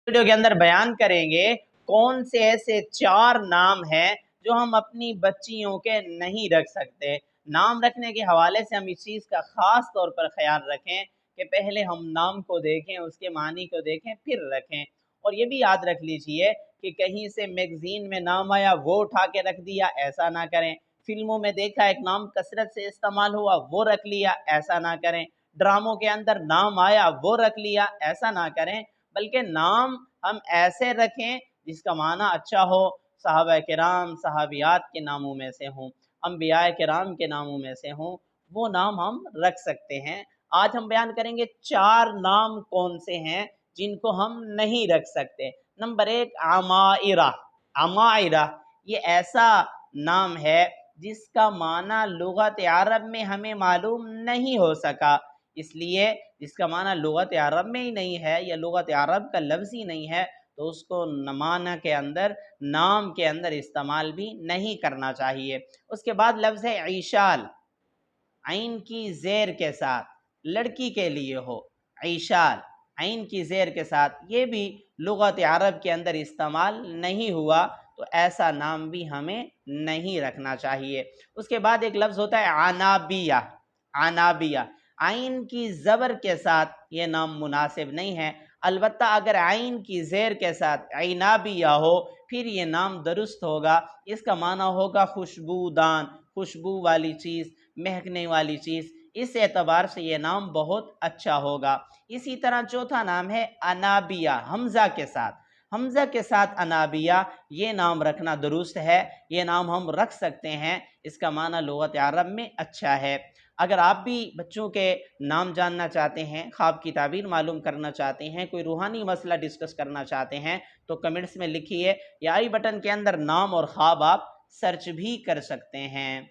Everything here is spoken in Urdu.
ویڈیو کے اندر بیان کریں گے کون سے ایسے 4 نام ہیں جو ہم اپنی بچیوں کے نہیں رکھ سکتے۔ نام رکھنے کے حوالے سے ہم اس چیز کا خاص طور پر خیال رکھیں کہ پہلے ہم نام کو دیکھیں، اس کے معنی کو دیکھیں، پھر رکھیں۔ اور یہ بھی یاد رکھ لیجئے کہ کہیں سے میگزین میں نام آیا وہ اٹھا کے رکھ دیا، ایسا نہ کریں۔ فلموں میں دیکھا ایک نام کثرت سے استعمال ہوا وہ رکھ لیا، ایسا نہ کریں۔ ڈراموں کے اندر نام آیا وہ رکھ لیا، ایسا نہ کریں، بلکہ نام ہم ایسے رکھیں جس کا معنی اچھا ہو، صحابہ کرام صحابیات کے ناموں میں سے ہوں، انبیاء کرام کے ناموں میں سے ہوں، وہ نام ہم رکھ سکتے ہیں۔ آج ہم بیان کریں گے 4 نام کون سے ہیں جن کو ہم نہیں رکھ سکتے۔ نمبر 1 عمائرہ۔ عمائرہ یہ ایسا نام ہے جس کا معنی لغت عرب میں ہمیں معلوم نہیں ہو سکا، اس لیے جس کا معنی لغت عرب میں ہی نہیں ہے یا لغت عرب کا لفظ ہی نہیں ہے تو اس کو معنی کے اندر، نام کے اندر استعمال بھی نہیں کرنا چاہیے۔ اس کے بعد لفظ ہے عیشال، عین کی زیر کے ساتھ، لڑکی کے لیے ہو، عیشال عین کی زیر کے ساتھ، یہ بھی لغت عرب کے اندر استعمال نہیں ہوا تو ایسا نام بھی ہمیں نہیں رکھنا چاہیے۔ اس کے بعد ایک لفظ ہوتا ہے عنابیہ۔ عنابیہ عین کی زبر کے ساتھ یہ نام مناسب نہیں ہے، البتہ اگر عین کی زیر کے ساتھ عنابیہ ہو پھر یہ نام درست ہوگا۔ اس کا معنی ہوگا خوشبودان، خوشبو والی چیز، مہکنے والی چیز، اس اعتبار سے یہ نام بہت اچھا ہوگا۔ اسی طرح چوتھا نام ہے انابیہ، حمزہ کے ساتھ۔ حمزہ کے ساتھ انابیہ یہ نام رکھنا درست ہے، یہ نام ہم رکھ سکتے ہیں، اس کا معنی لغت عرب میں اچھا ہے۔ اگر آپ بھی بچوں کے نام جاننا چاہتے ہیں، خواب کی تعبیر معلوم کرنا چاہتے ہیں، کوئی روحانی مسئلہ ڈسکس کرنا چاہتے ہیں تو کمنٹس میں لکھیے یا آئی بٹن کے اندر نام اور خواب آپ سرچ بھی کر سکتے ہیں۔